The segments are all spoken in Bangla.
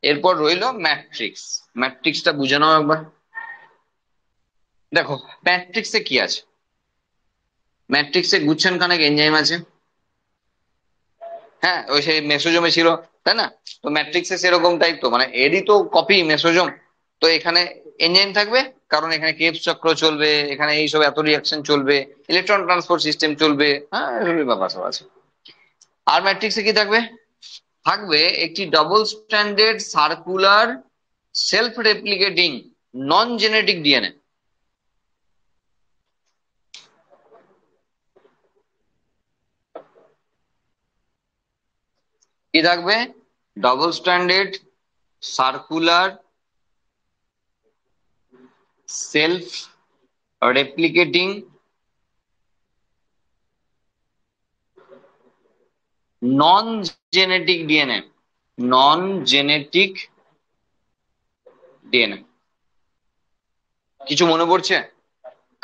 এরপর রইলো ম্যাট্রিক্স। ম্যাট্রিক্সটা বুঝে নাও একবার। দেখো ম্যাট্রিক্সে কি আছে। ম্যাট্রিক্সে গুচ্ছান খানেক এনজাইম আছে। হ্যাঁ, ওই সেই মেসোজোমে ছিল, তাই না? তো ম্যাট্রিক্সে সেরকম টাইপ, তো মানে এরই তো কপি মেসোজোম। তো এখানে এনজাইম থাকবে, কারণ এখানে ক্রেবস চক্র চলবে, এখানে এইসব এত রিয়াকশন চলবে, ইলেকট্রন ট্রান্সপোর্ট সিস্টেম চলবে, হ্যাঁ এসবই ব্যাপার সব আছে। আর ম্যাট্রিক্সে কি থাকবে? থাকবে একটি double standard circular self replicating নন জেনেটিক ডিএনএ। কি থাকবে? Double standard circular self replicating নন জেনেটিক ডিএনএ। নন জেনেটিক ডিএনএ। কিছু মনে পড়ছে?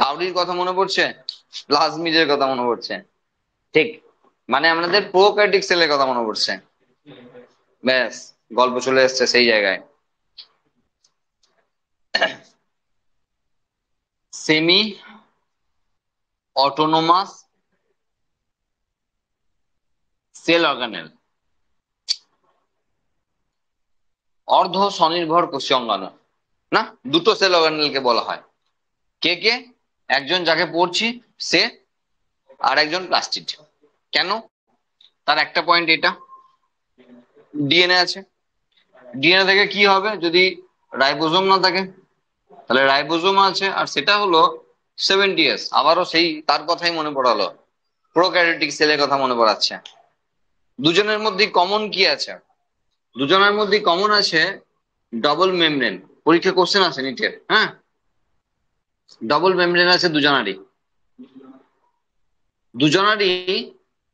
কাউরির কথা মনে পড়ছে? প্লাজমিডের কথা মনে পড়ছে? ঠিক, মানে আমাদের প্রোক্যারিওটিক সেলের কথা মনে পড়ছে। ব্যাস, গল্প চলে এসছে সেই জায়গায়। সেমি অটোনোমাস সেল অর্গানেল, অর্ধ স্বনির্ভর কোষীয় অঙ্গাণু। না, দুটো সেল অর্গানেলকে বলা হয়। কে কে? একজন যাকে পড়ছি সে, আর একজন প্লাস্টিড। কেন? তার একটা পয়েন্ট এটা, ডিএনএ আছে। ডিএনএ থেকে কি হবে যদি রাইবোজোম না থাকে? তাহলে রাইবোজোম আছে, আর সেটা হলো 70s। আবারও সেই তার কথাই মনে পড়ালো, প্রোক্যারিওটিক সেলের কথা মনে পড়াচ্ছে। দুজনের মধ্যে কমন কি আছে? দুজনের মধ্যে কমন আছে ডবল মেমব্রেন। পরীক্ষা কোশ্চেন আছে নিটের, হ্যাঁ। ডবল মেমব্রেন আছে দুজনারই। দুজনারই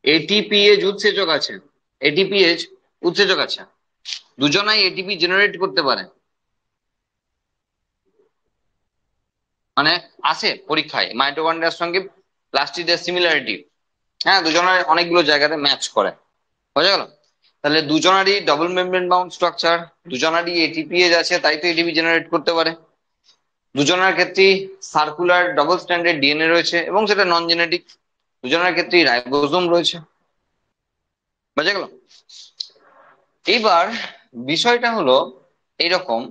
এটিপিএজ উৎসেচক আছে। এটিপিএজ উৎসেচক আছে। দুজনাই এটিপি জেনারেট করতে পারে। মানে আছে পরীক্ষায় মাইটোকন্ড্রিয়ার সঙ্গে প্লাস্টিডের সিমিলারিটি। হ্যাঁ, দুজনের অনেকগুলো জায়গাতে ম্যাচ করে। বোঝা গেল? তাহলে দুজনারই ডবল মেমব্রেন বাউন্ড স্ট্রাকচার, দুজনারই এটিপিএজ আছে, তাই তো এটিপি জেনারেট করতে পারে। দুজনের ক্ষেত্রেই সার্কুলার ডবল স্ট্যান্ডার্ড ডিএনএ রয়েছে, এবং সেটা নন জেনেটিক। দুজনের ক্ষেত্রেই রাইবোজোম রয়েছে। বোঝা গেল? এইবার বিষয়টা হলো এইরকম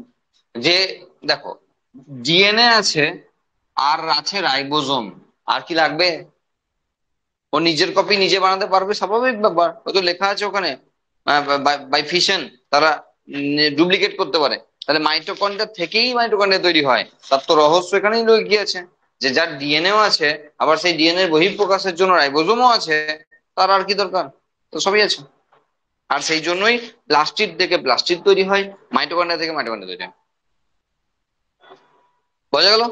যে, দেখো ডিএনএ আছে আর আছে রাইবোজোম, আর কি লাগবে? ও নিজের কপি নিজে বানাতে পারবে, স্বাভাবিক ব্যাপার, ও তো লেখা আছে ওখানে বাই ফিশন তারা ডুপ্লিকেট করতে পারে। তাহলে মাইটোকন্ড্রিয়া থেকেই মাইটোকন্ড্রিয়া তৈরি হয়, তার তো রহস্য এখানেই লুকিয়ে যে যার ডিএনএও আছে, আবার সেই ডিএনএ বহিঃপ্রকাশের জন্য রাইবোজোমও আছে, তার আর কি দরকার? তো সবই আছে। আর সেই জন্যই প্লাস্টিড থেকে প্লাস্টিড তৈরি হয়, মাইটোকন্ড্রিয়া থেকে মাইটোকন্ড্রিয়া তৈরি হয়। বোঝা গেল?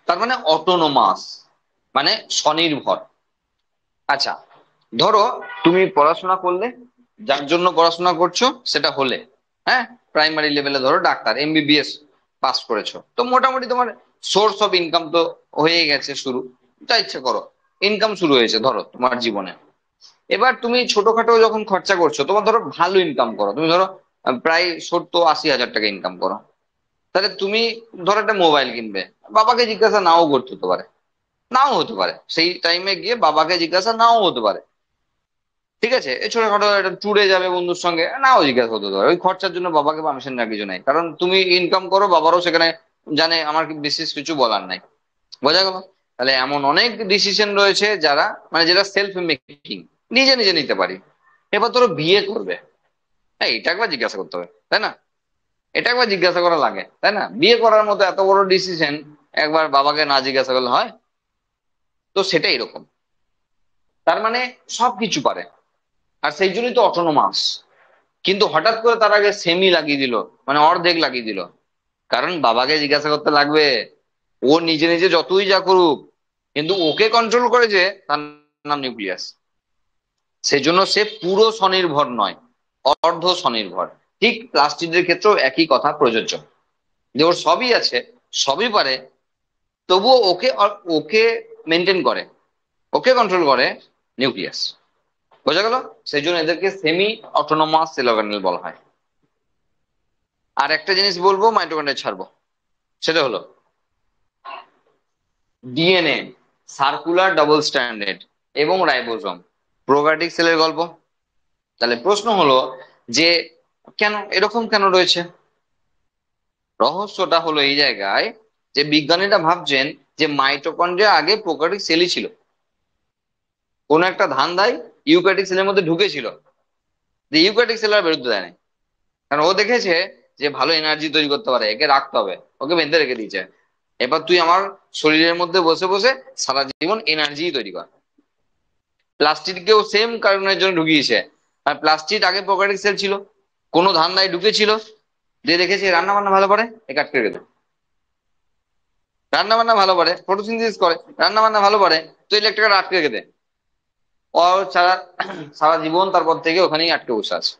তার মানে অটোনোমাস, মানে স্বনির্ভর। আচ্ছা, ধরো তুমি পড়াশোনা করলে, যার জন্য পড়াশোনা করছো সেটা হলে, হ্যাঁ, প্রাইমারি লেভেলে ধরো ডাক্তার এমবিবিএস পাস করেছো, তো মোটামুটি তোমার সোর্স অফ ইনকাম তো হয়ে গেছে শুরু। যা ইচ্ছে করো, ইনকাম শুরু হয়েছে ধরো তোমার জীবনে। এবার তুমি ছোটখাটো যখন খরচা করছো, তোমার ধরো ভালো ইনকাম করো, তুমি ধরো প্রায় 70-80 হাজার টাকা ইনকাম করো। তাহলে তুমি ধরো একটা মোবাইল কিনবে, বাবাকে জিজ্ঞাসা নাও করতে হতে পারে, নাও হতে পারে, সেই টাইমে গিয়ে বাবাকে জিজ্ঞাসা নাও হতে পারে। ঠিক আছে, এই ছোটখাটো একটা ট্যুরে যাবে বন্ধুর সঙ্গে, নাও জিজ্ঞাসা করতে হতে পারে। ওই খরচার জন্য বাবাকে পারমিশন নেওয়ার কিছু নাই, কারণ তুমি ইনকাম করো, বাবারও সেখানে জানে আমার বিশেষ কিছু বলার নাই। বোঝা গেল? তাহলে এমন অনেক ডিসিশন রয়েছে যারা, মানে যেটা সেলফ মেকিং, নিজে নিজে নিতে পারি। এবার ধরো বিয়ে করবে, হ্যাঁ এটা একবার জিজ্ঞাসা করতে হবে, তাই না? এটা একবার জিজ্ঞাসা করা লাগে, তাই না? বিয়ে করার মতো এত বড় ডিসিশন একবার বাবাকে না জিজ্ঞাসা করলে হয়? তো সেটা এরকম। তার মানে সবকিছু পারে, আর সেই জন্যই তো অটোনোমাস। কিন্তু হঠাৎ করে তার আগে সেমি লাগিয়ে দিল, মানে অর্ধেক লাগিয়ে দিল, কারণ বাবাকে জিজ্ঞাসা করতে লাগবে। ও নিজে নিজে যতই যা করুক, কিন্তু ওকে কন্ট্রোল করে যে, তার নাম নিউক্লিয়াস। সেই জন্য সে পুরো স্বনির্ভর নয়, অর্ধ স্বনির্ভর। ঠিক প্লাস্টিডের ক্ষেত্রেও একই কথা প্রযোজ্য, যে ওর সবই আছে, সবই পারে, তবুও ওকে ওকে মেনটেন করে, ওকে কন্ট্রোল করে নিউক্লিয়াস। বোঝা গেল? সেই জন্য এদেরকে সেমি অটোনোমাস সেল অর্গানেল বলা হয়। আর একটা জিনিস বলবো, মাইটোকন্ড্রিয়া ছাড়বো, সেটা হলো ডিএনএ, সার্কুলার ডাবল স্ট্যান্ডার্ড এবং রাইবোজোম, প্রোক্যারিওটিক সেলের গল্প। তাহলে প্রশ্ন হলো যে কেন এরকম কেন রয়েছে? রহস্যটা হলো এই জায়গায় যে বিজ্ঞানীরা ভাবছেন যে মাইটোকন্ড্রিয়া আগে প্রোক্যারিওটিক সেলই ছিল, কোন একটা ধান্দায় ইউক্যারিওটিক সেলের মধ্যে ঢুকেছিল, যে ইউক্যারিওটিক সেল আর বেরোতে দেয় না, কারণ ও দেখেছে যে ভালো এনার্জি তৈরি করতে পারে, একে রাখতে হবে, ওকে বেঁধে রেখে দিয়েছে। এবার তুই আমার শরীরের মধ্যে বসে বসে সারা জীবন এনার্জি তৈরি কর। প্লাস্টিককেও সেম কারণের জন্য ঢুকিয়েছে। আর প্লাস্টিক আগে প্রোক্যারিওটিক সেল ছিল, কোনো ধান্দায় ঢুকেছিল, দিয়ে দেখেছে রান্না বান্না ভালো পারে, একে আটকে রেখে দেয়। রান্না বান্না ভালো পারে, ফটোসিনথেসিস করে, রান্না বান্না ভালো পারে, তো ইলেকট্রিক আটকে রেখে দেয়। ও সারা সারা জীবন তারপর থেকে ওখানেই আটকে বসে আছে।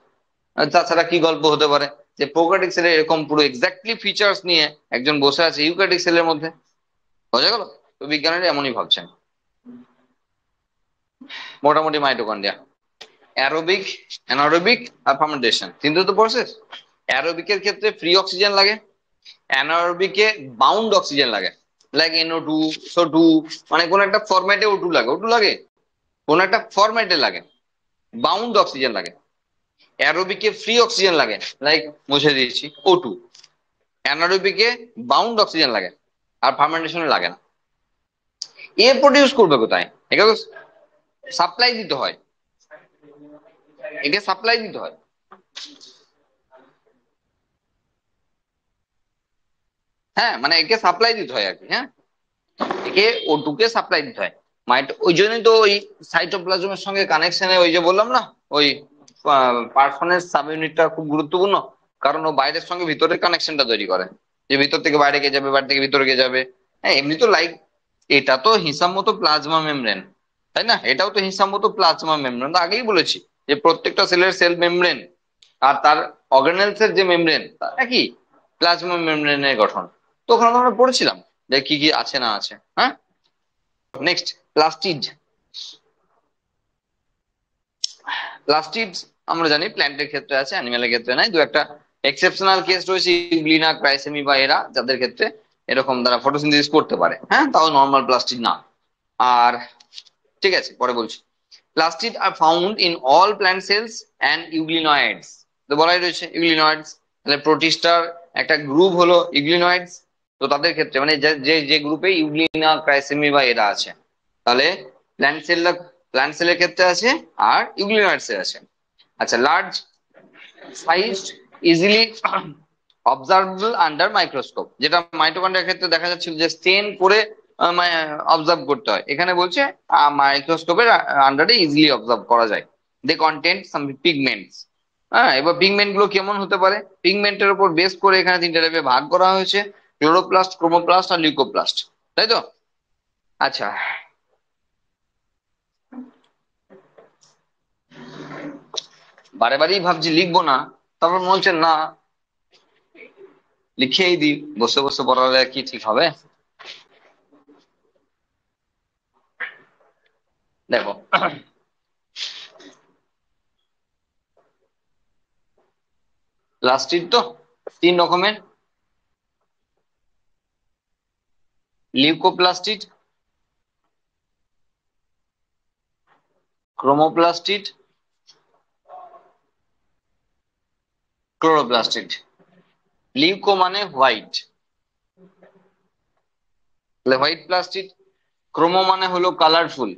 আর তাছাড়া কি গল্প হতে পারে যে প্রোক্যারিওটিক সেলের এরকম পুরো এক্স্যাক্টলি ফিচার্স নিয়ে একজন বসে আছে ইউক্যারিওটিক সেলের মধ্যে? বোঝা গেল? তো বিজ্ঞানীরা এমনই ভাবছেন। মোটামুটি মাইটোকন্ড্রিয়া অ্যারোবিক, অ্যানারোবিক আর ফার্মেন্টেশন, তিনটে তো প্রসেস। অ্যারোবিকের ক্ষেত্রে ফ্রি অক্সিজেন লাগে, অ্যানারোবিকে বাউন্ড অক্সিজেন লাগে, লাইক NO2, SO2, মানে কোন একটা ফরম্যাটে O2 লাগে, O2 লাগে, কোন একটা ফরম্যাটে লাগে, বাউন্ড অক্সিজেন লাগে। অ্যারোবিকে ফ্রি অক্সিজেন লাগে, লাইক মুছে দিয়েছি O2। অ্যানারোবিকে বাউন্ড অক্সিজেন লাগে, আর ফার্মেন্টেশনে লাগে না। এ প্রডিউস করবে কোথায়? একে তো সাপ্লাই দিতে হয়, একে সাপ্লাই দিতে হয়। হ্যাঁ, মানে একে সাপ্লাই দিতে হয় আর কি। হ্যাঁ, একে O2 কে সাপ্লাই দিতে হয়। ওই জন্যই তো ওই সাইটোপ্লাজমের সঙ্গে কানেকশনে, ওই যে বললাম না, ওই পারফরমেন্স সাব ইউনিটটা খুব গুরুত্বপূর্ণ, কারণ ও বাইরের সঙ্গে ভিতরের কানেকশনটা তৈরি করে, যে ভিতর থেকে বাইরে গিয়ে যাবে, বাইরে থেকে ভিতরে গিয়ে যাবে। হ্যাঁ, এমনি তো লাইক এটা তো হিসাব মতো প্লাজমা মেমব্রেন, তাই না? এটাও তো হিসাব মতো প্লাজমা মেমব্রেন, তো আগেই বলেছি যে প্রত্যেকটা সেলের সেল মেমব্রেন আর তার অর্গানেলস এর যে মেমব্রেন একই, প্লাজমা মেমব্রেনের গঠন। তো ওখানে তো আমরা পড়েছিলাম যে কি কি আছে না আছে। হ্যাঁ, নেক্সট প্লাস্টিড। প্লাস্টিড আমরা জানি প্ল্যান্টের ক্ষেত্রে আছে, অ্যানিমেলের ক্ষেত্রে নাই। দু একটা এক্সেপশনাল কেস রয়েছে, ইউগ্লিনা, ক্রাইসেমি বা এরা, যাদের ক্ষেত্রে এরকম তারা ফটোসিনথেসিস করতে পারে। হ্যাঁ, তাও নর্মাল প্লাস্টিড না। আর ঠিক আছে, পরে বলছি। Plastids are found in all plant cells and euglenoids, তো বলাই রয়েছে ইউগ্লিনয়েডস। তাহলে প্রোটিস্টার একটা গ্রুপ হলো ইউগ্লিনয়েডস। তো তাদের ক্ষেত্রে মানে যে যে যে গ্রুপে ইউগ্লিনা, ক্রাইসেমি বা এরা আছে, তাহলে প্ল্যান্ট সেল, প্ল্যান্ট সেলের ক্ষেত্রে আছে আর ইউগ্লিনয়েডস এর আছে। আচ্ছা, large sized, easily observable under microscope, যেটা মাইটোকন্ড্রিয়ার ক্ষেত্রে দেখা যাচ্ছিল যে স্টেন করে অবজার্ভ করতে হয়, এখানে বলছে মাইক্রোস্কোপের আন্ডারে ইজিলি অবজার্ভ করা যায়। দে কন্টেন্ট সাম পিগমেন্টস। হ্যাঁ, এবার পিগমেন্ট গুলো কেমন হতে পারে? পিগমেন্টের উপর বেস করে এখানে তিনটে টাইপে ভাগ করা হয়েছে, ক্লোরোপ্লাস্ট, ক্রোমোপ্লাস্ট আর লিউকোপ্লাস্ট, তাই তো? আচ্ছা, বারে বারেই ভাবছি লিখবো না, তারপর মনে হচ্ছে না, লিখেই দিই, বসে বসে পড়ালে কি ঠিক হবে? দেখো, প্লাস্টিড তো তিন রকমের, লিউকোপ্লাস্টিড, ক্রোমোপ্লাস্টিড, ক্লোরোপ্লাস্টিড। লিউকো মানে হোয়াইট, তাহলে হোয়াইট প্লাস্টিড। ক্রোমো মানে হলো কালারফুল,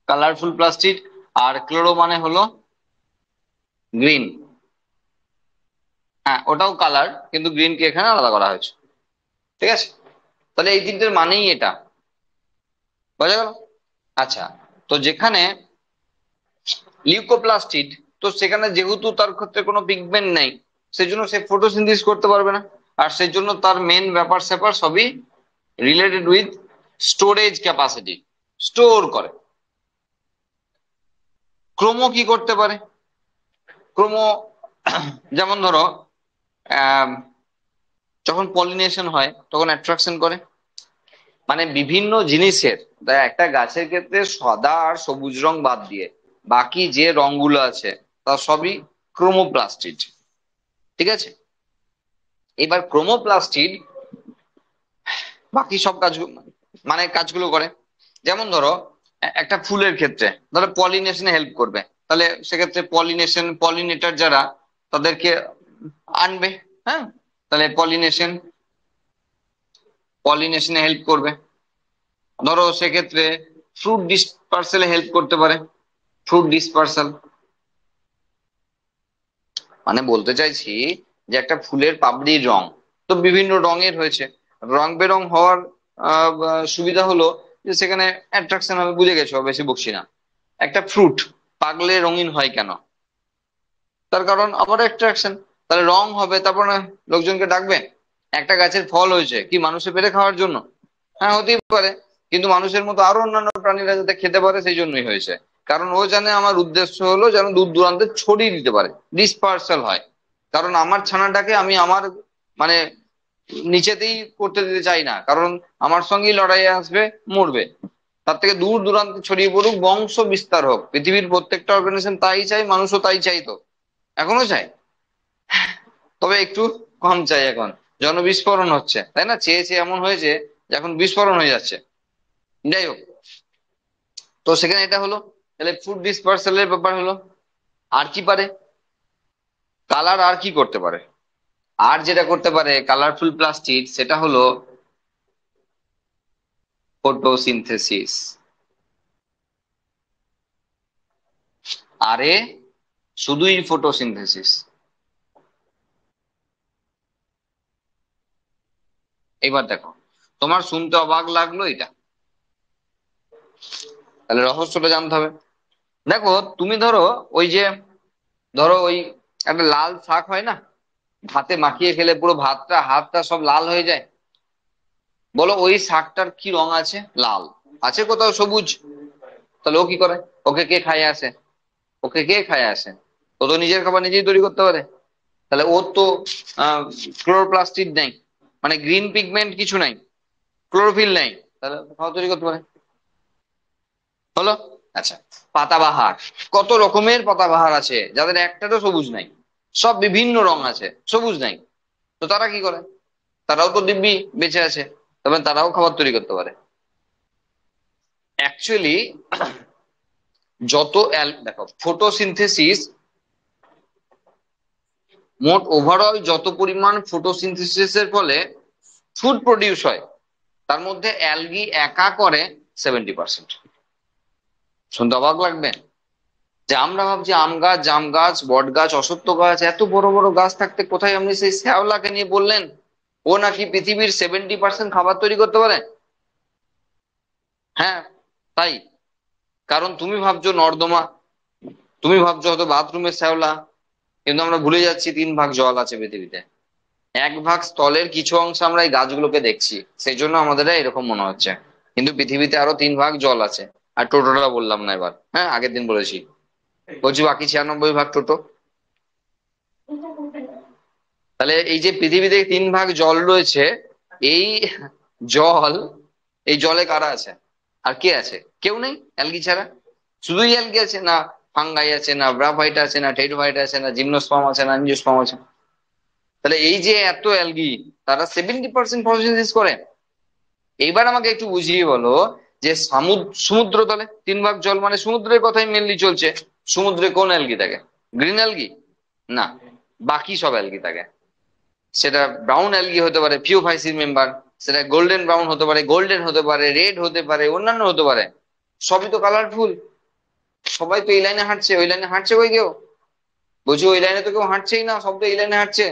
কালারফুল প্লাস্টিড। আর ক্লোরো মানে হলো গ্রিন। হ্যাঁ, ওটাও কালার, কিন্তু গ্রিন কে এখানে আলাদা করা হয়েছে। ঠিক আছে, তাহলে এই তিনটের মানেই এটা, বোঝা গেল? আচ্ছা, তো যেখানে লিউকোপ্লাস্টিড, তো সেখানে যেহেতু তার ক্ষেত্রে কোনো পিগমেন্ট নেই, সেই জন্য সে ফটোসিনথেসিস করতে পারবে না। আর সেই জন্য তার মেন ব্যাপার স্যাপার সবই related with storage capacity, store করে। ক্রোমো কি করতে পারে? ক্রোমো যেমন ধরো আহ যখন পলিনেশন হয় তখন অ্যাট্রাকশন করে, মানে বিভিন্ন জিনিসের, একটা গাছের ক্ষেত্রে সাদা আর সবুজ রং বাদ দিয়ে বাকি যে রংগুলো আছে তা সবই ক্রোমোপ্লাস্টিড। ঠিক আছে। এবার ক্রোমোপ্লাস্টিড বাকি সব কাজ মানে কাজগুলো করে। যেমন ধরো একটা ফুলের ক্ষেত্রে ধরো পলিনেশনে হেল্প করবে, তাহলে সেক্ষেত্রে পলিনেটর যারা তাদেরকে আনবে। হ্যাঁ, তাহলে পলিনেশনে হেল্প করবে। ধরো সেক্ষেত্রে ফ্রুট ডিসপার্সেলে হেল্প করতে পারে, ফ্রুট ডিসপার্সাল। মানে বলতে চাইছি যে একটা ফুলের পাপড়ির রং তো বিভিন্ন রঙের হয়েছে, রং বেরং হওয়ার সুবিধা হলো যে সেখানে অ্যাট্রাকশন হবে, বুঝে গেছো, বেশি বকছি না। একটা ফ্রুট পাকলে রঙিন হয় কেন? তার কারণ আবার অ্যাট্রাকশন। তাহলে রং হবে, তারপর না লোকজনকে ডাকবে। একটা গাছের ফল হয়েছে কি মানুষে পেরে খাওয়ার জন্য? হ্যাঁ, হতেই পারে। কিন্তু মানুষের মতো আরো অন্যান্য প্রাণীরা যাতে খেতে পারে সেই জন্যই হয়েছে। কারণ ও জানে আমার উদ্দেশ্য হলো যেন দূর দূরান্তে ছড়িয়ে দিতে পারে, ডিসপার্সাল হয়। কারণ আমার ছানাটাকে আমি আমার মানে নিচেতেই করতে দিতে চাই না, কারণ আমার সঙ্গেই লড়াইয়ে আসবে, মরবে। তার থেকে দূর দূরান্তে ছড়িয়ে পড়ুক, বংশ বিস্তার হোক। পৃথিবীর প্রত্যেকটা অর্গানিজম তাই চাই, মানুষও তাই চাই, তো এখনো চাই, তবে একটু কম চাই এখন। জনবিস্ফোরণ হচ্ছে, তাই না? চেয়ে চেয়ে এমন হয়েছে যে এখন বিস্ফোরণ হয়ে যাচ্ছে। যাই হোক, তো সেখানে এটা হলো, তাহলে ফুড ডিসপার্সেলের ব্যাপার হলো। আর কি পারে? কালার আর কি করতে পারে? আর যেটা করতে পারে কালারফুল প্লাস্টিক, সেটা হলো ফটোসিনথেসিস। আরে শুধুই ফটোসিনথেসিস। এবার দেখো, তোমার শুনতে অবাক লাগলো এটা, তাহলে রহস্যটা জানতে হবে। দেখো তুমি ধরো ওই যে, ধরো ওই একটা লাল শাক হয় না, ভাতে মাখিয়ে খেলে পুরো ভাতটা হাতটা সব লাল হয়ে যায়। বলো ওই শাকটার কি রং আছে? লাল। আছে কোথাও সবুজ? তাহলে ও কি করে? ওকে কে খাইয়ে আসে? ওকে কে খাইয়ে আসে? ও তো নিজের খাবার নিজেই তৈরি করতে পারে। তাহলে ওর তো ক্লোরোপ্লাস্টিড নেই, মানে গ্রিন পিগমেন্ট কিছু নাই, ক্লোরোফিল নাই, তাহলে খাওয়া তৈরি করতে পারে। হলো। আচ্ছা, পাতাবাহার, কত রকমের পাতাবাহার আছে যাদের একটারও সবুজ নাই, সব বিভিন্ন রং আছে, সবুজ নাই। তো তারা কি করে? তারাও তো দিব্যি বেঁচে আছে, তবে তারাও খাবার তৈরি করতে পারে। অ্যাকচুয়ালি দেখো ফটোসিনথেসিস, মোট ওভারঅল যত পরিমাণ ফটোসিনথেসিসের ফলে ফুড প্রডিউস হয়, তার মধ্যে অ্যালগি একা করে 70%। শুনতে অবাক লাগবে যে আমরা ভাবছি আম গাছ, জাম গাছ, বট গাছ, অশ্বত্থ গাছ, এত বড় বড় গাছ থাকতে কোথায় আপনি সেই শ্যাওলাকে নিয়ে বললেন ও নাকি পৃথিবীর 70% খাবার তৈরি করতে পারে? হ্যাঁ, তাই। কারণ তুমি ভাবছো নর্দমা, তুমি ভাবছো হয়তো বাথরুমের শ্যাওলা, কিন্তু আমরা ভুলে যাচ্ছি 3 ভাগ জল আছে পৃথিবীতে। 1 ভাগ স্থলের কিছু অংশ আমরা এই গাছগুলোকে দেখছি, সেই জন্য আমাদের এরকম মনে হচ্ছে। কিন্তু পৃথিবীতে আরো 3 ভাগ জল আছে। আর টোটোটা বললাম না এবার, হ্যাঁ আগের দিন বলেছি। বলছি বাকি 96 ভাগ টোটো। তাহলে এই যে পৃথিবীতে 3 ভাগ জল রয়েছে, এই জল, এই জলে কারা আছে? আর কে আছে? কেউ নেই অ্যালগি ছাড়া। শুধুই অ্যালগি আছে না? ফাঙ্গাই আছে না, ব্রাফাইট আছে না, টেরিডোফাইট আছে না, জিমনোস্পার্ম আছে না, অ্যাঞ্জিওস্পার্ম আছে? তাহলে এই যে এত অ্যালগি, তারা 70% ফটোসিনথেসিস করে। এইবার আমাকে একটু বুঝিয়ে বলো যে সমুদ্র তলে 3 ভাগ জল, মানে সমুদ্রের কথাই মেনলি চলছে। সমুদ্রে কোন অ্যালগি থাকে? Green algae? না, বাকি সব অ্যালগি থাকে। সেটা ব্রাউন অ্যালগি হতে পারে, ফিওফাইসিস মেম্বার, সেটা গোল্ডেন ব্রাউন হতে পারে, গোল্ডেন হতে পারে, রেড হতে পারে, অন্যান্য হতে পারে। সবই তো কালারফুল। সবাই তো এই লাইনে হাঁটছে, ওই লাইনে হাঁটছে কই কেউ? বলছি ওই লাইনে তো কেউ হাঁটছেই না, সব তো এই লাইনে হাঁটছে।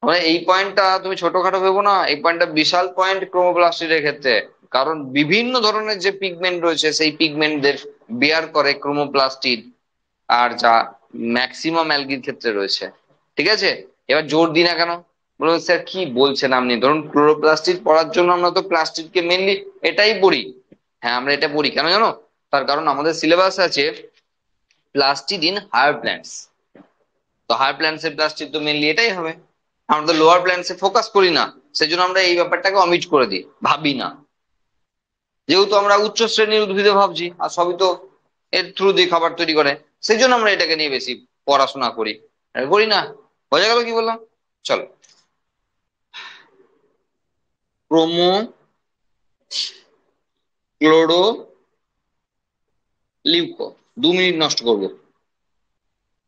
মানে এই পয়েন্টটা তুমি ছোটখাটো ভেবো না, এই পয়েন্টটা বিশাল পয়েন্ট ক্রোমোপ্লাস্টিডের ক্ষেত্রে। কারণ বিভিন্ন ধরনের যে পিগমেন্ট রয়েছে সেই পিগমেন্টদের বেয়ার করে ক্রোমোপ্লাস্টিড, আর যা ম্যাক্সিমাম অ্যালগির ক্ষেত্রে রয়েছে। ঠিক আছে, এবার জোর দিই না কেন? বলুন স্যার কি বলছেন আপনি? ধরুন ক্লোরোপ্লাস্টিড পড়ার জন্য আমরা তো প্লাস্টিডকে মেনলি এটাই পড়ি। হ্যাঁ, আমরা এটা পড়ি কেন জানো? তার কারণ আমাদের সিলেবাস আছে প্লাস্টিড ইন হায়ার প্ল্যান্টস। তো হায়ার প্ল্যান্টস এর প্লাস্টিড তো মেনলি এটাই হবে। আমরা তো লোয়ার প্ল্যান্টস এ ফোকাস করি না, সেই জন্য আমরা এই ব্যাপারটাকে অমিট করে দিই, ভাবি না। যেহেতু আমরা উচ্চ শ্রেণীর উদ্ভিদে ভাবছি, আর সবই তো এর থ্রু দিয়ে খাবার তৈরি করে, সেই জন্য আমরা এটাকে নিয়ে বেশি পড়াশোনা করি। করি না? বোঝা গেল কি বললাম? চলো, ক্রোমো, ক্লোরো, লিউকো। 2 মিনিট নষ্ট করবো।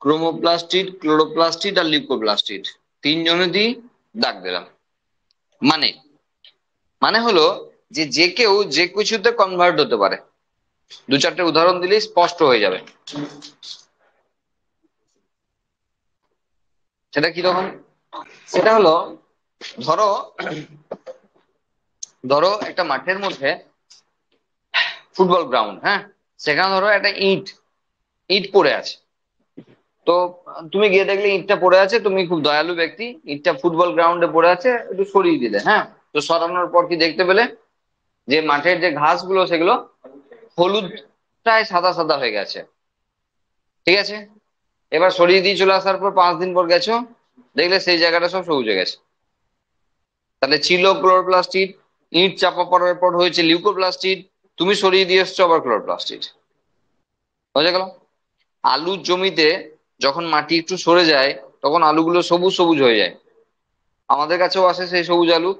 ক্রোমোপ্লাস্টিড, ক্লোরোপ্লাস্টিড আর লিউকোপ্লাস্টিড, তিনজনেরই দাগ দিলাম। মানে মানে হলো যে যে কেউ যে কিছুতে কনভার্ট হতে পারে। 2-4টে উদাহরণ দিলেই স্পষ্ট হয়ে যাবে। সেটা কিরকম? সেটা হলো, ধরো ধরো একটা মাঠের মধ্যে ফুটবল গ্রাউন্ড, হ্যাঁ, সেখানে ধরো একটা ইট ইট পড়ে আছে। তো তুমি গিয়ে দেখলে ইটটা পড়ে আছে, তুমি খুব দয়ালু ব্যক্তি, ইটটা ফুটবল গ্রাউন্ডে পড়ে আছে, একটু সরিয়ে দিলে, হ্যাঁ। তো সরানোর পর কি দেখতে পেলে? যে মাঠের যে ঘাসগুলো সেগুলো হলুদ, প্রায় সাদা সাদা হয়ে গেছে। ঠিক আছে, এবার সরিয়ে দিয়ে চলে আসার পর 5 দিন পর গেছো, দেখলে সেই জায়গাটা সব সবুজ হয়ে গেছে। তাহলে ছিল ক্লোরোপ্লাস্টিড, ইট চাপা পড়ার পর হয়েছে লিউকোপ্লাস্টিড, তুমি সরিয়ে দিয়ে এসছো আবার ক্লোরোপ্লাস্টিড। বোঝা গেল? আলুর জমিতে যখন মাটি একটু সরে যায়, তখন আলুগুলো সবুজ সবুজ হয়ে যায়। আমাদের কাছেও আসে সেই সবুজ আলু,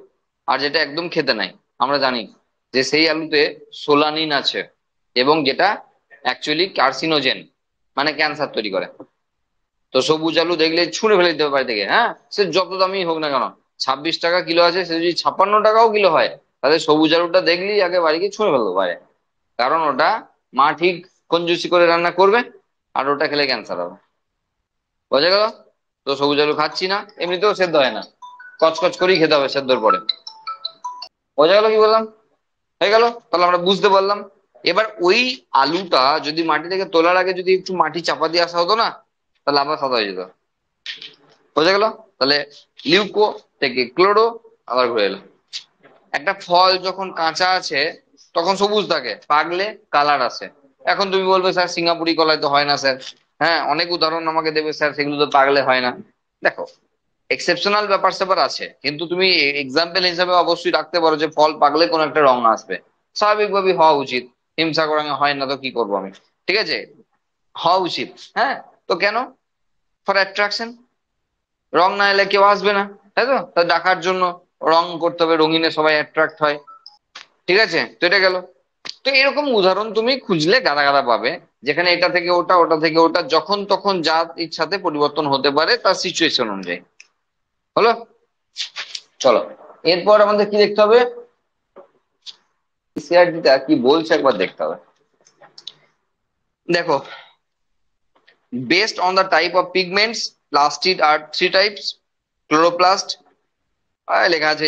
আর যেটা একদম খেতে নাই। আমরা জানি যে সেই আলুতে সোলানিন আছে, এবং যেটা অ্যাকচুয়ালি কার্সিনোজেন, মানে ক্যান্সার তৈরি করে। তো সবুজ আলু দেখলে ছুঁড়ে ফেলে দিতে হবে বাড়ি থেকে, হ্যাঁ, সে যত দামি হোক না কেন। 26 টাকা কিলো আছে, সে যদি 56 টাকাও কিলো হয়, তাহলে সবুজ আলুটা দেখলেই আগে বাড়িকে ছুঁড়ে ফেলতে পারে। কারণ ওটা মা ঠিক কঞ্জুসি করে রান্না করবে, আর ওটা খেলে ক্যান্সার হবে। বোঝা গেল? তো সবুজ আলু খাচ্ছি না, এমনিতেও সেদ্ধ হয় না, কচকচ করেই খেতে হবে সেদ্ধর পরে। বোঝা গেল কি বললাম? হয়ে গেল, তাহলে আমরা বুঝতে পারলাম। এবার ওই আলুটা যদি মাটি থেকে তোলার আগে যদি একটু মাটি চাপা দিয়ে আসা হতো না, তাহলে আবার সাদা হয়ে যেত। বোঝা গেল? তাহলে লিউকো থেকে ক্লোরো, আবার ঘুরে এলো। একটা ফল যখন কাঁচা আছে তখন সবুজ থাকে, পাকলে কালার আসে। এখন তুমি বলবে, স্যার সিঙ্গাপুরি কলায় তো হয় না স্যার। হ্যাঁ, অনেক উদাহরণ আমাকে দেবে, স্যার সেগুলো তো পাকলে হয় না। দেখো, এক্সেপশনাল ব্যাপার স্যাপার আছে, কিন্তু তুমি এক্সাম্পল হিসাবে অবশ্যই রাখতে পারো যে ফল পাকলে কোন একটা রং আসবে। স্বাভাবিকভাবেই হওয়া উচিত। হিমসাগর রঙে হয় না তো কি করবো আমি? ঠিক আছে, হওয়া উচিত। হ্যাঁ, তো কেন? For attraction. রং না এলে কেউ আসবে না, তাই তো? তা ডাকার জন্য রং করতে হবে, রঙিনে সবাই অ্যাট্রাক্ট হয়। ঠিক আছে, তো এটা গেল। তো এরকম উদাহরণ তুমি খুঁজলে গাদা গাদা পাবে, যেখানে এটা থেকে ওটা, ওটা থেকে ওটা, যখন তখন যা ইচ্ছাতে পরিবর্তন হতে পারে তার সিচুয়েশন অনুযায়ী। হলো? চলো, এরপর আমাদের কি দেখতে হবে? সিআরটিটা কি বলছে একবার দেখতে হবে। দেখো, based on the type of pigments, plastid আর 3 টাইপস। ক্লোরোপ্লাস্ট, লেখা আছে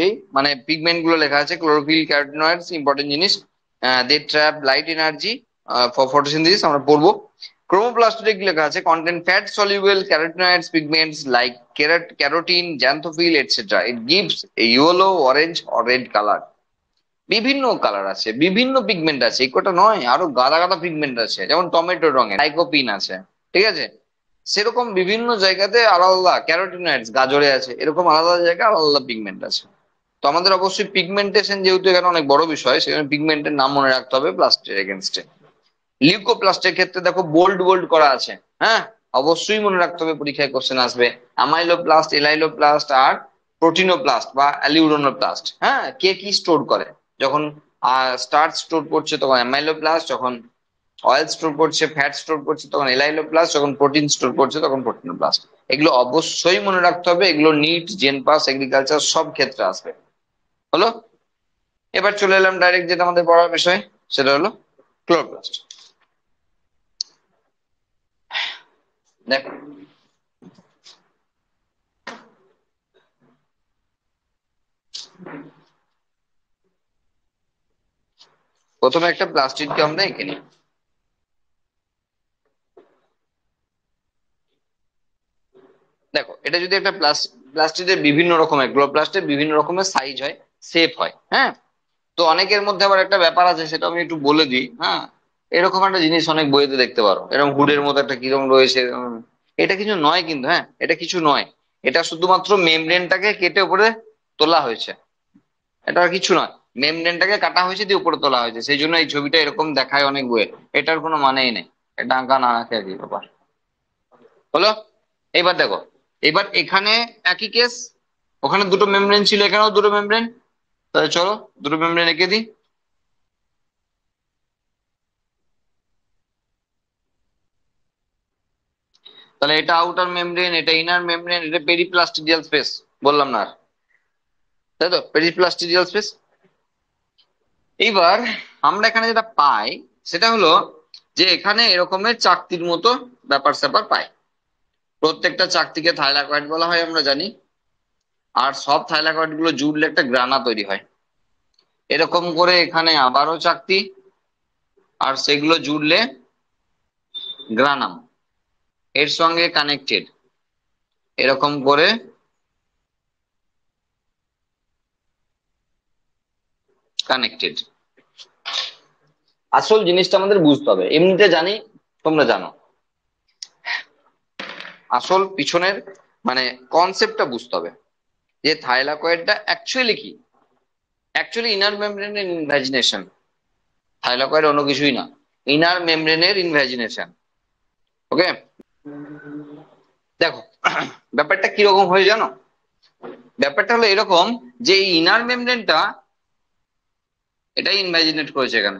এই মানে পিগমেন্ট গুলো লেখা আছে, ক্লোরোফিল, ক্যারোটিনয়েডস, ইম্পর্টেন্ট জিনিস। They trap light energy for photosynthesis, আমরা পড়বো। ক্রোমোপ্লাস্টে কি লেখা আছে? Content fat soluble carotenoids pigments like carotene, xanthophyll etcetera. It gives a yellow, orange or red colour. বিভিন্ন কালার আছে, বিভিন্ন পিগমেন্ট আছে, এই কটা নয়, আরো গাদা গাদা পিগমেন্ট আছে। যেমন টমেটো রঙের লাইকোপিন আছে, ঠিক আছে? সেরকম বিভিন্ন জায়গাতে আলাদা আলাদা ক্যারোটিনয়েডস, গাজরে আছে, এরকম আলাদা আলাদা জায়গায় আলাদা আলাদা পিগমেন্ট আছে। তো আমাদের অবশ্যই পিগমেন্টেশন, যেহেতু এখানে অনেক বড় বিষয়, সেখানে পিগমেন্টের নাম মনে রাখতে হবে প্লাস্টের এগেনস্টে। লিউকোপ্লাস্টের ক্ষেত্রে দেখো বোল্ড বোল্ড করা আছে, হ্যাঁ, অবশ্যই মনে রাখতে হবে, পরীক্ষায় কোশ্চেন আসবে। অ্যামাইলোপ্লাস্ট, এলাইলোপ্লাস্ট আর প্রোটিনোপ্লাস্ট বা অ্যালিউরোনোপ্লাস্ট। হ্যাঁ, কে কি স্টোর করে? যখন স্টার্চ স্টোর করছে তখন অ্যামাইলোপ্লাস্ট, যখন অয়েল স্টোর করছে, ফ্যাট স্টোর করছে তখন এলাইলোপ্লাস্ট, যখন প্রোটিন স্টোর করছে তখন প্রোটিনোপ্লাস্ট। এগুলো অবশ্যই মনে রাখতে হবে, এগুলো নিট, জেনপাস, এগ্রিকালচার সব ক্ষেত্রে আসবে। হলো? এবার চলে এলাম ডাইরেক্ট যেটা আমাদের পড়ার বিষয়, সেটা হলো ক্লোরোপ্লাস্ট। দেখো, প্রথমে একটা প্লাস্টিককে আমরা এঁকে নিই। দেখো, এটা যদি একটা প্লাস্টিকের বিভিন্ন রকমের, ক্লোরোপ্লাস্টের বিভিন্ন রকমের সাইজ হয়, শেপ হয়, হ্যাঁ। তো অনেকের মধ্যে আবার একটা ব্যাপার আছে, সেটা আমি একটু বলে দিই, হ্যাঁ। এরকম একটা জিনিস অনেক বইতে দেখতে পারো, এরকম হুডের মতো একটা কিরকম রয়েছে, এটা কিছু নয় কিন্তু, হ্যাঁ, এটা কিছু নয়। এটা শুধুমাত্র মেমব্রেনটাকে কেটে উপরে তোলা হয়েছে, এটা আর কিছু নয়। মেমব্রেনটাকে কাটা হয়েছে দিয়ে উপরে তোলা হয়েছে, সেই জন্য এই ছবিটা এরকম দেখায় অনেক বইয়ে। এটার কোনো মানেই নেই, এটা আঁকা না আঁকা একই ব্যাপার। হলো? এইবার দেখো, এবার এখানে একই কেস, ওখানে দুটো মেমব্রেন ছিল, এখানেও দুটো মেমব্রেন। তাহলে চলো দুটো মেমব্রেন এঁকে দিই। তাহলে এটা আউটার মেমব্রেন, এটা ইনার মেমব্রেন, এটা পেরিপ্লাস্টিডিয়াল স্পেস, বললাম না আর, তাই তো, পেরিপ্লাস্টিডিয়াল স্পেস। এইবার আমরা এখানে যেটা পাই সেটা হলো যে এখানে এরকমের চাকতির মতো ব্যাপার স্যাপার পাই। প্রত্যেকটা চাকতিকে থাইলাকয়েড বলা হয় আমরা জানি। আর সব থাইলাকয়েড গুলো জুড়লে একটা গ্রানা তৈরি হয়। এরকম করে এখানে আবারও চাকতি, আর সেগুলো জুড়লে গ্রানাম, এর সঙ্গে কানেক্টেড এরকম করে কানেক্টেড। আসল জিনিসটা আমাদের বুঝতে হবে, এমনিতে জানি তোমরা জানো, আসল পিছনের মানে কনসেপ্টটা বুঝতে হবে যে থাইলাকয়েডটা অ্যাকচুয়ালি কি। অ্যাকচুয়ালি ইনার মেমব্রেনের ইনভ্যাজিনেশন, থাইলাকয়েড অন্য কিছুই না, ইনার মেমব্রেনের ইনভ্যাজিনেশন। ওকে, দেখো ব্যাপারটা কিরকম হয়ে জানো, ব্যাপারটা হলো এরকম যে এই ইনার মেমব্রেনটা এটাই ইনভ্যাজিনেট করেছে এখানে।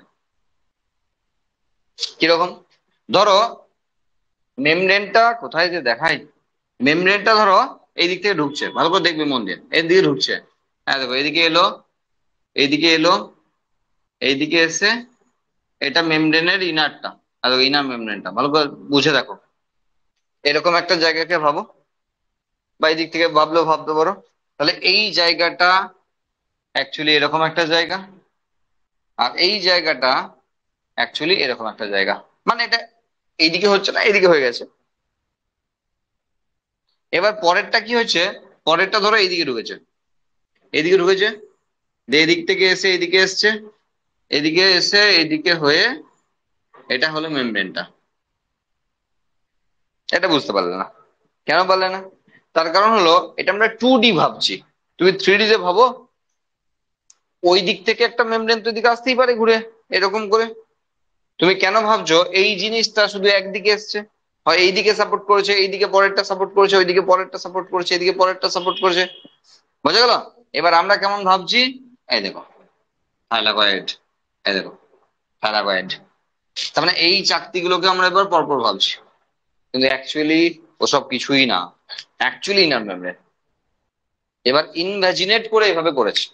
কিরকম, ধরো মেমব্রেনটা কোথায় যে দেখায়, মেমব্রেনটা ধরো এই দিক থেকে ঢুকছে, ভালো করে দেখবে মন দিয়ে, এর দিকে ঢুকছে। হ্যাঁ দেখো এইদিকে এলো, এইদিকে এলো, এইদিকে এসে এটা মেমব্রেনের ইনারটা, আর ইনার মেমব্রেনটা ভালো করে বুঝে দেখো। এরকম একটা জায়গাকে ভাবো, বা এই দিক থেকে ভাবলেও ভাবতে পারো। তাহলে এই জায়গাটা অ্যাকচুয়ালি এরকম একটা জায়গা, আর এই জায়গাটা অ্যাকচুয়ালি এরকম একটা জায়গা, মানে এটা এইদিকে হচ্ছে না, এইদিকে হয়ে গেছে। এবার পরেরটা কি হয়েছে, পরেরটা ধরো এইদিকে ঢুকেছে, এইদিকে ঢুকেছে, দিয়ে এদিক থেকে এসে এইদিকে এসছে, এদিকে এসে এইদিকে হয়ে এটা হলো মেমব্রেনটা। এটা বুঝতে পারলে না, কেন পারলে না? তার কারণ হলো এটা আমরা 2D ভাবছি, তুমি 3D তে ভাবো, ওই দিক থেকে একটা মেমব্রেন তো এদিকে আসতেই পারে ঘুরে এরকম করে। তুমি কেন ভাবছো এই জিনিসটা শুধু একদিকে এসছে, হয় এইদিকে সাপোর্ট করেছে, এইদিকে পরেরটা সাপোর্ট করেছে, ওইদিকে পরেরটা সাপোর্ট করেছে, এদিকে পরেরটা সাপোর্ট করেছে, বোঝা গেল? এবার আমরা কেমন ভাবছি, এই দেখো থাইলাকয়েড, এই দেখো থাইলাকয়েড, তার মানে এই চাকতিগুলোকে আমরা এবার পরপর ভাবছি, কিন্তু অ্যাকচুয়ালি ওসব কিছুই না, অ্যাকচুয়ালি ইনার মেমব্রেন এবার ইনভ্যাজিনেট করে এভাবে করেছে,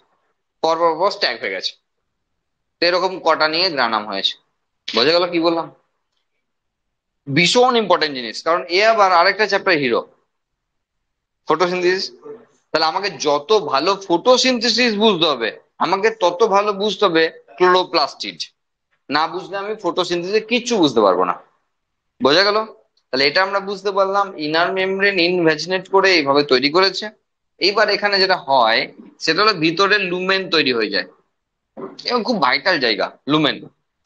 পরপর পর স্ট্যাক হয়ে গেছে। তো এরকম কটা নিয়ে গ্রানাম হয়েছে, বোঝা গেল কি বললাম? ভীষণ ইম্পর্টেন্ট জিনিস, কারণ এ আবার আরেকটা চ্যাপ্টার হিরো, ফটোসিনথেসিস। তাহলে আমাকে যত ভালো ফটোসিনথেসিস বুঝতে হবে, আমাকে তত ভালো বুঝতে হবে ক্লোরোপ্লাস্টিড। না বুঝলে আমি ফটোসিনথেসিস কিচ্ছু বুঝতে পারবো না, বোঝা গেল? তাহলে এটা আমরা বুঝতে পারলাম ইনার মেমব্রেন ইনভ্যাজিনেট করে এইভাবে তৈরি করেছে। এইবার এখানে যেটা হয় সেটা হলো ভিতরে লুমেন তৈরি হয়ে যায়, এবং খুব ভাইটাল জায়গা লুমেন।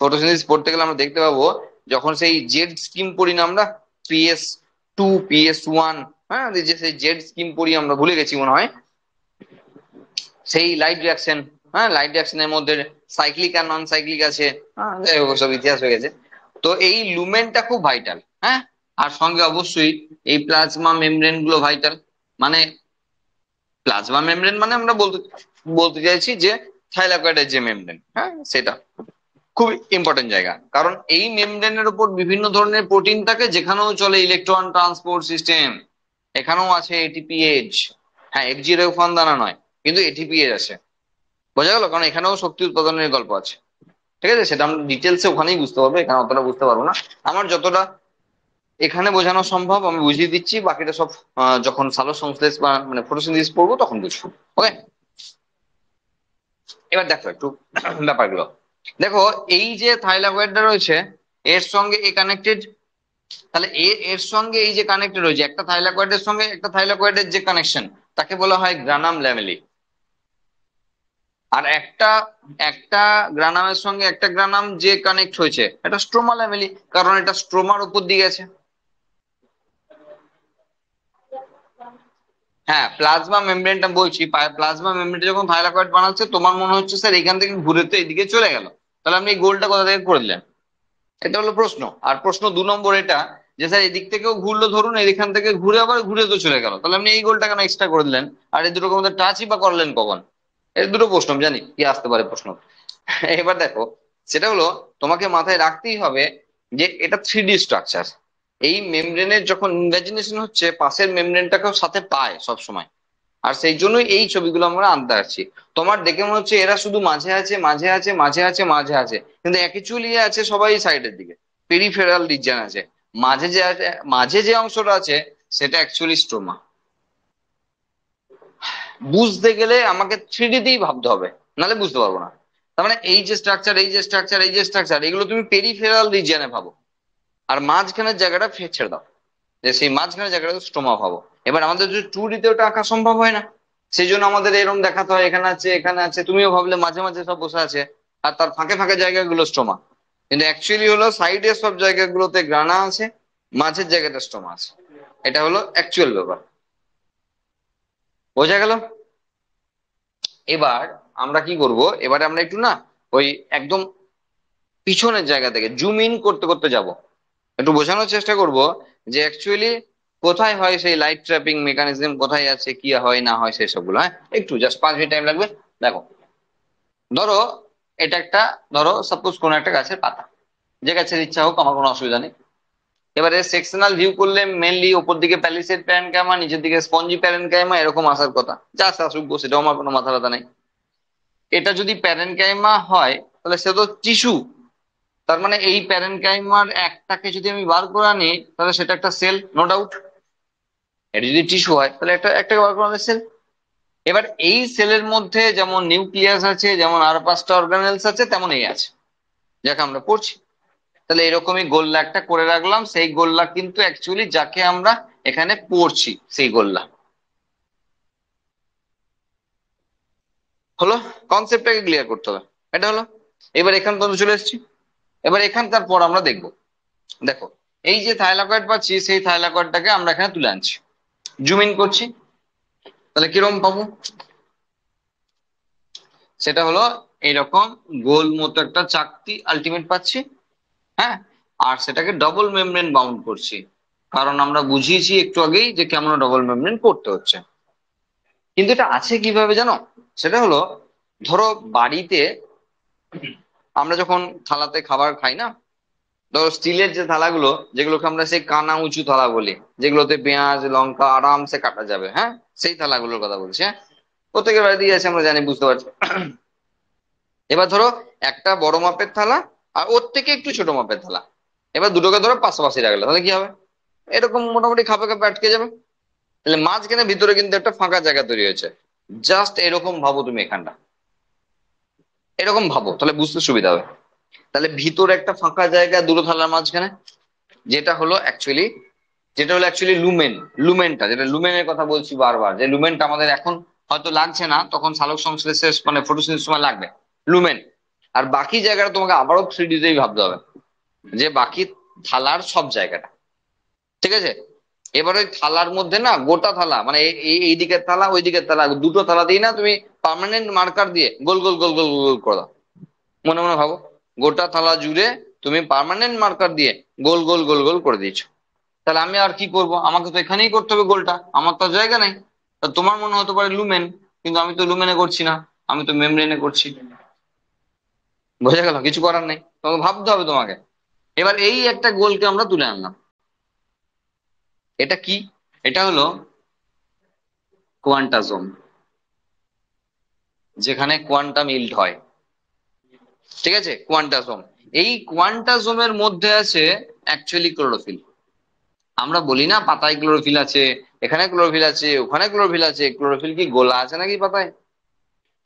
ফটোসিনথেসিস পড়তে গেলে আমরা দেখতে পাবো, যখন সেই জেড স্কিম পড়ি না আমরা, PS2 PS1, হ্যাঁ যে সেই জেড স্কিম পড়ি আমরা, ভুলে গেছি মনে হয়, সেই লাইট রিয়াকশন, হ্যাঁ লাইট রিয়াকশনের মধ্যে সাইক্লিক আর নন সাইক্লিক আছে, হ্যাঁ যাই হোক, সব ইতিহাস হয়ে গেছে। তো এই লুমেনটা খুব ভাইটাল, হ্যাঁ। আর সঙ্গে অবশ্যই এই প্লাজমা মেমব্রেন গুলো ভাইটাল। মানে প্লাজমা মেমব্রেন মানে আমরা বলতে বলতে চাইছি যে থাইলাকয়েডের যে মেমব্রেন, হ্যাঁ সেটা খুব ইম্পর্টেন্ট জায়গা, কারণ এই মেমব্রেনের উপর বিভিন্ন ধরনের প্রোটিন থাকে, যেখানেও চলে ইলেকট্রন ট্রান্সপোর্ট সিস্টেম। এখানেও আছে এটিপিএইচ, হ্যাঁ এফজি রেফান দানা নয়, কিন্তু এটিপিএইচ আছে, বোঝা গেল? কারণ এখানেও শক্তি উৎপাদনের গল্প আছে, ঠিক আছে? সেটা আমরা ডিটেলসে ওখানেই বুঝতে পারবো, এখানে অতটা বুঝতে পারবো না। আমার যতটা এখানে বোঝানো সম্ভব আমি বুঝিয়ে দিচ্ছি, বাকিটা সব যখন সালোকসংশ্লেষ বা মানে ফটোসিনথেসিস পড়বো তখন বুঝবো। ওকে, এবার দেখো একটু ব্যাপারগুলো। দেখো এই যে থাইলাকয়েডটা রয়েছে, এর সঙ্গে এ কানেক্টেড, তাহলে এর সঙ্গে এই যে কানেক্টেড রয়েছে, একটা থাইলাকয়েডের সঙ্গে একটা থাইলাকয়েডের যে কানেকশন, তাকে বলা হয় গ্রানাম ল্যামেলি। আর একটা একটা গ্রানামের সঙ্গে একটা গ্রানাম যে কানেক্ট হয়েছে, এটা স্ট্রোমা ল্যামেলি, কারণ এটা স্ট্রোমার উপর দিয়ে গেছে। হ্যাঁ প্লাজমা মেমব্রেনটা বলছি, প্লাজমা মেমব্রেনটা যখন থাইলাকয়েড বানাচ্ছে, তোমার মনে হচ্ছে স্যার এখান থেকে ঘুরে তো এদিকে চলে গেল, তাহলে আপনি এই গোলটা কোথা থেকে করে দিলেন? এটা হলো প্রশ্ন। আর প্রশ্ন 2 নম্বর এটা, যে স্যার এদিক থেকেও ঘুরলো, ধরুন এখান থেকে ঘুরে আবার ঘুরে তো চলে গেল, তাহলে আপনি এই গোলটা কেন এক্সট্রা করে দিলেন? আর এই দুটোকে মধ্যে টাচই বা করলেন কখন? এই দুটো প্রশ্ন আমি জানি কি আসতে পারে প্রশ্ন। এবার দেখো, সেটা হলো তোমাকে মাথায় রাখতেই হবে যে এটা 3D স্ট্রাকচার। এই মেমব্রেনের যখন ইমাজিনেশন হচ্ছে, পাশের মেমব্রেনটাকেও সাথে পায় সব সময়, আর সেই জন্যই এই ছবিগুলো আমরা আনতে আসছি। তোমার দেখে মনে হচ্ছে এরা শুধু মাঝে আছে, মাঝে আছে, মাঝে আছে, মাঝে আছে, কিন্তু অ্যাকচুয়ালি আছে সবাই সাইডের দিকে, পেরিফেরাল রিজিয়ন আছে। মাঝে যে আছে, মাঝে যে অংশটা আছে সেটা অ্যাকচুয়ালি স্ট্রোমা। বুঝতে গেলে আমাকে 3D তেই ভাবতে হবে, নাহলে বুঝতে পারবো না। তার মানে এই যে স্ট্রাকচার, এই যে স্ট্রাকচার, এই যে স্ট্রাকচার, এগুলো তুমি পেরিফেরাল রিজিয়নে ভাবো, আর মাঝখানের জায়গাটা ছেড়ে দাও, যে সেই মাঝখানের জায়গাটা স্টোমা ভাবো। এবার আমাদের যদি 2D তে ওটা আঁকা সম্ভব হয় না, সেই জন্য আমাদের এরকম দেখাতে হয়, এখানে আছে, এখানে আছে, তুমিও ভাবলে মাঝে মাঝে সব বসে আছে, আর তার ফাঁকে ফাঁকে জায়গাগুলো স্টোমা, কিন্তু অ্যাকচুয়ালি হলো সাইডে সব জায়গাগুলোতে গ্রানা আছে, মাঝের জায়গাটা স্টোমা আছে। এটা হলো অ্যাকচুয়াল ব্যাপার। বোঝা গেল? এবার আমরা কি করব, এবারে আমরা একটু না ওই একদম পিছনের জায়গা থেকে জুম ইন করতে করতে যাব, একটু বোঝানোর চেষ্টা করব যে অ্যাকচুয়ালি কোথায় হয় সেই লাইট ট্র্যাপিং মেকানিজম, কোথায় আছে, কি হয় না হয় সেই সবগুলো। হ্যাঁ, একটু জাস্ট 5 মিনিট টাইম লাগবে। দেখো, ধরো এটা একটা, ধরো সাপোজ কোনো একটা গাছের পাতা, যে গাছের ইচ্ছা হোক, আমার কোনো অসুবিধা নেই। এবারে সেকশনাল ভিউ করলে মেনলি ওপর দিকে প্যালিসেড প্যারেনকাইমা, নিচের দিকে স্পঞ্জি প্যারেনকাইমা, এরকম আসার কথা, যা আসুক গো, সেটাও আমার কোনো মাথা ব্যথা নেই। এটা যদি প্যারেনকাইমা হয় তাহলে সে তো টিস্যু, তার মানে এই প্যারেনকাইমার একটাকে যদি আমি বার করে আনি তাহলে সেটা একটা সেল, নো ডাউট। এটা যদি টিস্যু হয় তাহলে একটা একটাকে বার করে আনলে সেল। এবার এই সেলের মধ্যে যেমন নিউক্লিয়াস আছে, যেমন আর 5টা অর্গানেলস আছে, তেমন এই আছে, যাকে আমরা পড়ছি। তাহলে এরকমই গোল্লা একটা করে রাখলাম, সেই গোল্লা কিন্তু অ্যাকচুয়ালি যাকে আমরা এখানে পড়ছি সেই গোল্লা হলো। কনসেপ্টটাকে ক্লিয়ার করতে হবে, এটা হলো। এবার এখান পর্যন্ত চলে এসেছি। এবার এখানকার পর আমরা দেখবো, দেখো এই যে থাইলাকয়েড পাচ্ছি, সেই থাইলাকয়েডটাকে আমরা এখানে তুলে আনছি, জুম ইন করছি, তাহলে কিরকম পাবো? সেটা হলো এইরকম গোল মতো একটা চাকতি আলটিমেট পাচ্ছি। হ্যাঁ, আর সেটাকে ডবল মেমব্রেন বাউন্ড করছি, কারণ আমরা বুঝিয়েছি একটু আগেই যে কেমন ডবল মেমব্রেন করতে হচ্ছে। কিন্তু এটা আছে কিভাবে জানো? সেটা হলো, ধরো বাড়িতে আমরা যখন থালাতে খাবার খাই না, ধরো স্টিলের যে থালাগুলো, যেগুলোকে আমরা সেই কানা উঁচু থালা বলি, যেগুলোতে পেঁয়াজ লঙ্কা আরামসে কাটা যাবে, হ্যাঁ, সেই থালাগুলোর কথা বলছি। হ্যাঁ, প্রত্যেকের বাড়িতেই আছে, আমরা জানি, বুঝতে পারছি। এবার ধরো একটা বড় মাপের থালা আর ওর থেকে একটু ছোট মাপের থালা, এবার দুটোকে ধরো পাশাপাশি রাখলে তাহলে কি হবে? এরকম মোটামুটি খাপে খাপে আটকে যাবে। তাহলে মাঝখানে ভিতরে কিন্তু একটা ফাঁকা জায়গা তৈরি হয়েছে, জাস্ট এরকম ভাবো তুমি এখানটা, এরকম ভাবো, তাহলে বুঝতে সুবিধা হবে। তাহলে ভিতরে একটা ফাঁকা জায়গা দুটো থালার মাঝখানে, যেটা হলো অ্যাকচুয়ালি, লুমেন। লুমেনটা, যেটা লুমেনের কথা বলছি বারবার, যে লুমেনটা আমাদের এখন হয়তো লাগছে না, তখন সালোক সংশ্লেষের মানে ফটোসিনথেসিসের সময় লাগবে লুমেন। আর বাকি জায়গাটা তোমাকে আবারও 3D তেই ভাবতে হবে, যে বাকি থালার সব জায়গাটা, ঠিক আছে? এবার ওই থালার মধ্যে না, গোটা থালা মানে এই দিকের থালা ওই দিকের থালা, দুটো থালা দিয়ে না তুমি পার্মানেন্ট মার্কার দিয়ে গোল গোল গোল গোল গোল গোল করে দাও। মনে মনে ভাবো, গোটা থালা জুড়ে তুমি পার্মানেন্ট মার্কার দিয়ে গোল গোল গোল গোল করে দিয়েছো। তাহলে আমি আর কি করব? আমাকে তো এখানেই করতে হবে গোলটা, আমার তো আর জায়গা নেই। তা তোমার মনে হতে পারে লুমেন, কিন্তু আমি তো লুমেনে করছি না, আমি তো মেমব্রেনে করছি। বোঝা গেল? কিছু করার নেই, তোমাকে ভাবতে হবে তোমাকে। এবার এই একটা গোলকে আমরা তুলে আনলাম, এটা কি? এটা হলো কোয়ান্টাজোম, যেখানে কোয়ান্টাম ইল্ড হয়, ঠিক আছে? কোয়ান্টাজোম, এই কোয়ান্টাজোমের মধ্যে আছে অ্যাকচুয়ালি ক্লোরোফিল। আমরা বলি না পাতায় ক্লোরোফিল আছে, এখানে ক্লোরোফিল আছে, ওখানে ক্লোরোফিল আছে, ক্লোরোফিল কি গোলা আছে নাকি পাতায়?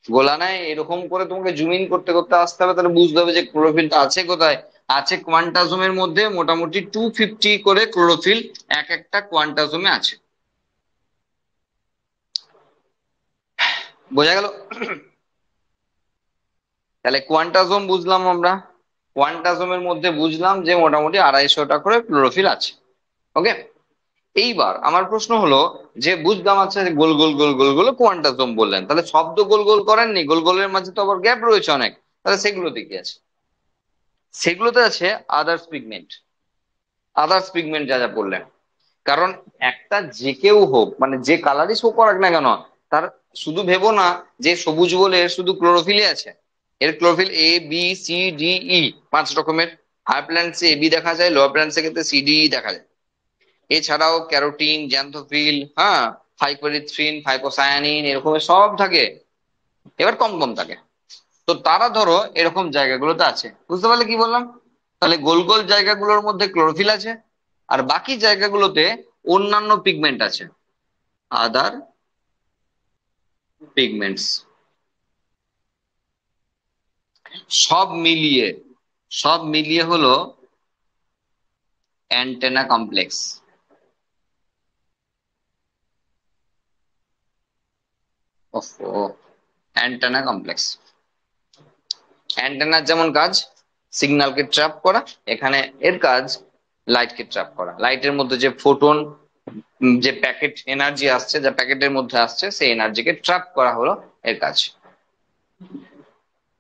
গোলা নাই। এরকম করে তোমাকে জুম ইন করতে করতে আসতে হবে, তাহলে বুঝতে হবে যে ক্লোরোফিলটা আছে কোথায়। আছে কোয়ান্টাজোমের মধ্যে মোটামুটি 250 করে ক্লোরোফিল এক একটা কোয়ান্টাজোমে আছে। বোঝা গেল? তাহলে কোয়ান্টাজোম বুঝলাম আমরা, কোয়ান্টাজোমের মধ্যে বুঝলাম যে মোটামুটি 250টা করে ক্লোরোফিল আছে। ওকে, এইবার আমার প্রশ্ন হলো, যে বুঝলাম আচ্ছা যে গোল গোল গোল গোল গোল কোয়ান্টাজোম বললেন, তাহলে শব্দ গোল গোল করেননি, গোল গোলের মাঝে তো আবার গ্যাপ রয়েছে অনেক, তাহলে সেগুলোতে কি আছে? সেগুলোতে আছে আদার্স পিগমেন্ট। আদার্স পিগমেন্ট যা যা পড়লেন। কারণ একটা যে কেউ হোক, মানে যে কালারই শো করাক না কেন, তার শুধু ভেবো না যে সবুজ বলে এর শুধু ক্লোরোফিলই আছে। এর chlorophyll A B C D E 5 রকমের। হায়ার প্ল্যান্টসে AB দেখা যায়, লোয়ার প্ল্যান্টসে ক্ষেত্রে CDE দেখা যায়। এছাড়াও ক্যারোটিন, জ্যান্থোফিল, হ্যাঁ, ফাইকোরিথ্রিন, ফাইকোসায়ানিন, এরকম সব থাকে। এবার কম কম থাকে। তো তারা ধরো এরকম জায়গাগুলোতে আছে, বুঝতে পারলে কি বললাম? তাহলে গোল গোল জায়গাগুলোর মধ্যে ক্লোরোফিল আছে, আর বাকি জায়গাগুলোতে অন্যান্য পিগমেন্ট আছে, আদার পিগমেন্টস। সব মিলিয়ে, সব মিলিয়ে হলো অ্যান্টেনা কমপ্লেক্স। ওফো, অ্যান্টেনা কমপ্লেক্স। অ্যান্টেনার যেমন কাজ সিগন্যালকে ট্র্যাপ করা, এখানে এর কাজ লাইটকে ট্র্যাপ করা। লাইটের মধ্যে যে ফোটন, যে প্যাকেট এনার্জি আসছে, যা প্যাকেটের মধ্যে আসছে, সেই এনার্জিকে ট্র্যাপ করা হলো এর কাজ।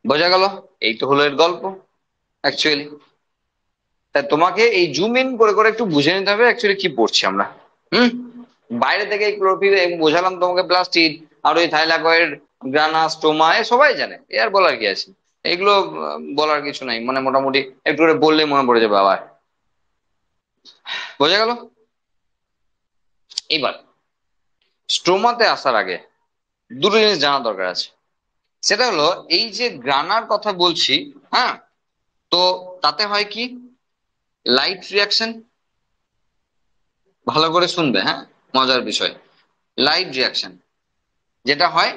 বোঝা গেল? এই তো হলো এর গল্প অ্যাকচুয়ালি। তাই তোমাকে এই জুম ইন করে করে একটু বুঝে নিতে হবে অ্যাকচুয়ালি কি পড়ছি আমরা। হুম। বাইরে থেকে এই ক্লোরোফিল বোঝালাম তোমাকে, প্লাস্টিড, আর ওই থাইলাকয়েড, গ্রানা, স্টোমা, এ সবাই জানে, এ আর বলার কি আছে? এগুলো বলার কিছু নাই, মানে মোটামুটি একটু করে বললেই মনে পড়ে যাবে আবার। বোঝা গেল? এবার স্ট্রোমাতে আসার আগে দুটো জিনিস জানা দরকার আছে। সেটা হলো এই যে গ্রানার কথা বলছি, হ্যাঁ, তো তাতে হয় কি, লাইট রিয়াকশন। ভালো করে শুনবে, হ্যাঁ, মজার বিষয়। লাইট রিয়াকশন যেটা হয়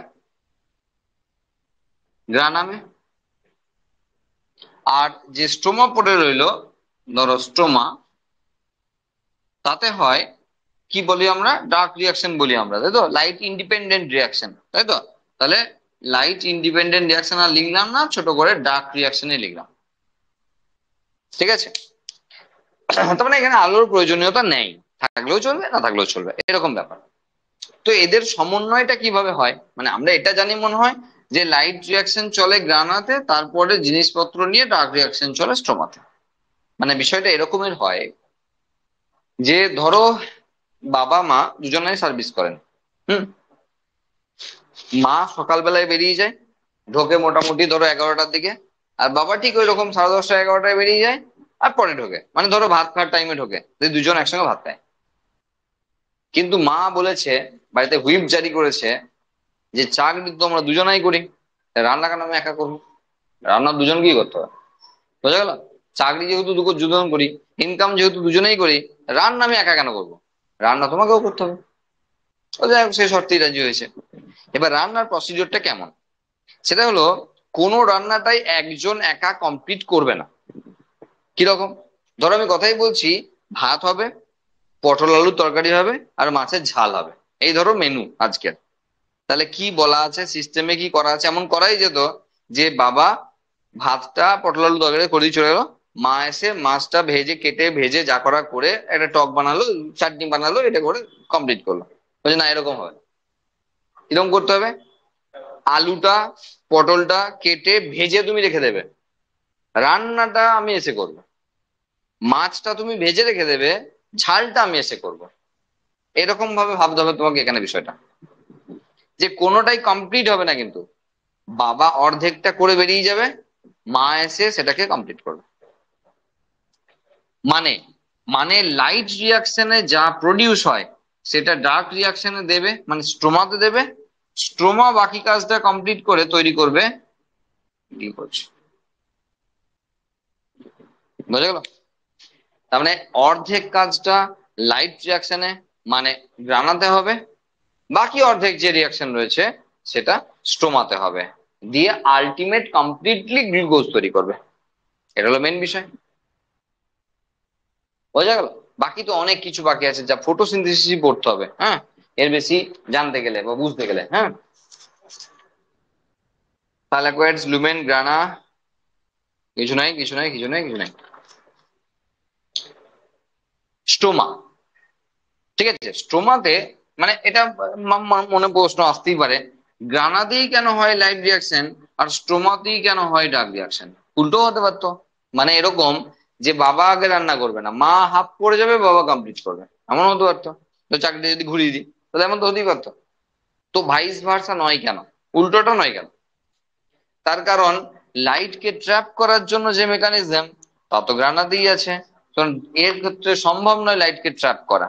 গ্রানামে, আর যে স্ট্রোমা পড়ে রইলো, ধরো স্ট্রোমা, তাতে হয় কি বলি আমরা, ডার্ক রিয়াকশন বলি আমরা, তাই তো? লাইট ইন্ডিপেন্ডেন্ট রিয়াকশন, তাই তো? তাহলে লাইট ইন্ডিপেন্ডেন্ট রিয়াকশন আর লিখলাম না, ছোট করে ডার্ক রিয়াকশনে লিখলাম। ঠিক আছে? তার মানে এখানে আলোর প্রয়োজনীয়তা নেই, থাকলেও চলবে না থাকলেও চলবে, এরকম ব্যাপার। তো এদের সমন্বয়টা কিভাবে হয়, মানে আমরা এটা জানি মনে হয় যে লাইট রিয়াকশন চলে গ্রানাতে, তারপরে জিনিসপত্র নিয়ে ডার্ক রিয়াকশন চলে স্ট্রোমাতে। মানে বিষয়টা এরকমের হয় যে ধরো বাবা মা দুজনেই সার্ভিস করেন। হুম। মা সকালবেলায় বেরিয়ে যায়, ঢোকে মোটামুটি ধরো 11টার দিকে, আর বাবা ঠিক ওই রকম 10:30 11টায় বেরিয়ে যায়, আর পরে ঢোকে, মানে ধরো ভাত খাওয়ার টাইমে ঢোকে, যে দুজন একসঙ্গে ভাত খায়। কিন্তু মা বলেছে, বাড়িতে হুইপ জারি করেছে যে চাকরি তো আমরা দুজনাই করি, রান্না কেন আমি একা করবো? রান্না দুজনকেই করতে হবে। বোঝা গেল? চাকরি যেহেতু দুজন করি, ইনকাম যেহেতু দুজনেই করি, রান্না আমি একা কেন করবো? রান্না তোমাকেও করতে হবে। ও যাই হোক, সে শর্তেই রাজি হয়েছে। এবার রান্নার প্রসিডিওরটা কেমন, সেটা হলো কোনো রান্নাটাই একজন একা কমপ্লিট করবে না। কিরকম? ধরো আমি কথাই বলছি, ভাত হবে, পটল আলুর তরকারি হবে, আর মাছের ঝাল হবে, এই ধরো মেনু আজকের। তাহলে কি বলা আছে সিস্টেমে, কি করা আছে, এমন করাই যেত যে বাবা ভাতটা পটল আলু তরকারি করে দিয়ে চলে গেলো, মা এসে মাছটা ভেজে কেটে ভেজে যা করা করে একটা টক বানালো, চাটনি বানালো, এটা করে কমপ্লিট করলো। বলছে না, এরকম হবে। এরকম করতে হবে, আলুটা পটলটা কেটে ভেজে তুমি রেখে দেবে, রান্নাটা আমি এসে করব। মাছটা তুমি ভেজে রেখে দেবে, ঝালটা আমি এসে করব। এরকম ভাবে ভাবতে হবে তোমাকে এখানে বিষয়টা, যে কোনোটাই কমপ্লিট হবে না কিন্তু। বাবা অর্ধেকটা করে বেরিয়ে যাবে, মা এসে সেটাকে কমপ্লিট করবে। মানে মানে লাইট রিয়াকশনে যা প্রডিউস হয় সেটা ডার্ক রিয়াকশনে দেবে, মানে স্ট্রোমাতে দেবে। স্ট্রোমা বাকি কাজটা কমপ্লিট করে তৈরি করবে গ্লুকোজ। বোঝা গেল? তার মানে অর্ধেক কাজটা লাইট রিয়াকশনে, মানে গ্রানাতে হবে, বাকি অর্ধেক যে রিয়াকশন রয়েছে সেটা স্ট্রোমাতে হবে, দিয়ে আলটিমেট কমপ্লিটলি গ্লুকোজ তৈরি করবে। এটা হলো মেন বিষয়। বোঝা গেল? বাকি তো অনেক কিছু বাকি আছে, যা ফটোসিনথেসিস পড়তে হবে, হ্যাঁ, এর বেশি জানতে গেলে বা বুঝতে গেলে, হ্যাঁ। থাইলাকয়েডস, লুমেন, গ্রানা, কিছু নাই কিছু নাই কিছু নাই কিছু নাই। স্টোমা, ঠিক আছে? স্ট্রোমাতে মানে এটা মনে প্রশ্ন আসতেই পারে, গ্রানাতেই কেন হয় লাইট রিয়াকশন আর স্ট্রোমাতেই কেন হয় ডার্ক রিয়াকশন? উল্টো হতে পারতো। মানে এরকম যে বাবা আগে রান্না করবে না, মা হাফ করে যাবে, বাবা কমপ্লিট করবে, এমন হতে পারতো। তো চাকরিটা যদি ঘুরিয়ে দিই তাহলে এমন তো হতেই পারতো। তো ভাইস ভার্সা নয় কেন, উল্টোটা নয় কেন? তার কারণ লাইটকে ট্র্যাপ করার জন্য যে মেকানিজম, তা তো গ্রানাতেই আছে। কারণ এর ক্ষেত্রে সম্ভব নয় লাইটকে ট্র্যাপ করা।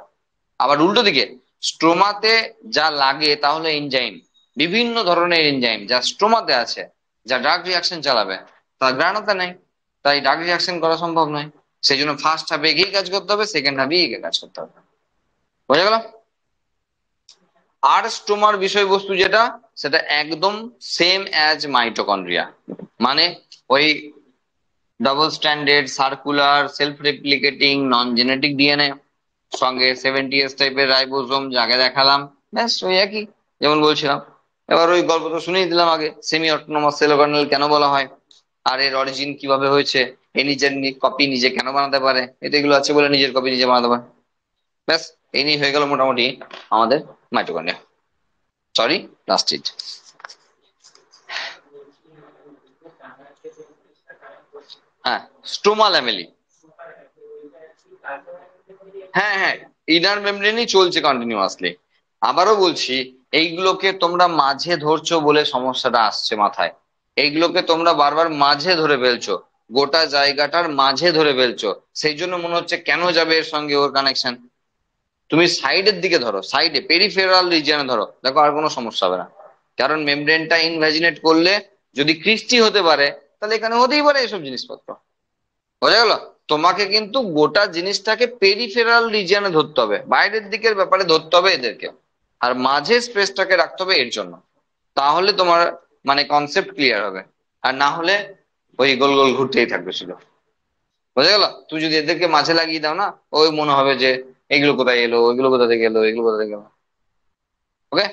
আবার উল্টো দিকে স্ট্রোমাতে যা লাগে তাহলে এনজাইম, বিভিন্ন ধরনের এনজাইম যা স্ট্রোমাতে আছে, যা ড্রাগ রিয়াকশন চালাবে, তা গ্রানাতে নেই। তাই ড্রাগ রিয়াকশন করা সম্ভব নয়। সেই জন্য ফার্স্ট হাফে এগিয়ে কাজ করতে হবে, সেকেন্ড হাফে এগিয়ে কাজ করতে হবে। বোঝা গেল? আর স্টোমার বিষয়বস্তু যেটা, সেটা একদম সেম অ্যাজ মাইটোকন্ড্রিয়া। মানে ওই double standard circular self replicating নন জেনেটিক ডিএনএ, সঙ্গে 70s টাইপের রাইবোজোম যাকে দেখালাম, ব্যাস ওই একই, যেমন বলছিলাম। এবার ওই গল্প তো শুনেই দিলাম আগে, সেমি অটোনমাস সেল অর্গানেল কেন বলা হয়, আর এর অরিজিন কিভাবে হয়েছে, এ নিজের কপি নিজে কেন বানাতে পারে, এতে এগুলো আছে বলে নিজের কপি নিজে বানাতে পারে। ব্যাস, এই নিয়ে হয়ে গেল মোটামুটি আমাদের মাইটোকন্ড্রিয়া। Sorry, plastid. হ্যাঁ, স্ট্রোমা ল্যামেলি। হ্যাঁ হ্যাঁ, ইনার মেমব্রেনই চলছে কন্টিনিউয়াসলি। আবারও বলছি, এইগুলোকে তোমরা মাঝে ধরছো বলে সমস্যাটা আসছে মাথায়। এইগুলোকে তোমরা বারবার মাঝে ধরে ফেলছো, গোটা জায়গাটার মাঝে ধরে ফেলছো। সেই জন্য মনে হচ্ছে কেন যাবে এর সঙ্গে ওর কানেকশন। তুমি সাইডের দিকে ধরো, সাইডে পেরিফেরাল রিজিয়নে ধরো, দেখো আর কোনো সমস্যা হবে না। কারণ মেমব্রেনটা ইনভ্যাজিনেট করলে যদি ক্রিস্টি হতে পারে, তাহলে এখানে হতেই পারে এসব জিনিসপত্র। বোঝা গেল? তোমাকে কিন্তু গোটা জিনিসটাকে পেরিফেরাল রিজিয়নে ধরতে হবে, বাইরের দিকের ব্যাপারে ধরতে হবে এদেরকে। আর মাঝে স্পেসটাকে রাখতে হবে এর জন্য। তাহলে তোমার মানে কনসেপ্ট ক্লিয়ার হবে। আর না হলে ওই গোল গোল ঘুরতেই থাকবে শুধু। বোঝা গেল? তুমি যদি এদেরকে মাঝে লাগিয়ে দাও না, ওই মনে হবে যে এগুলো কোথায় এলো, ওইগুলো কোথা থেকে এলো, এগুলো কোথা থেকে এলো। ওকে।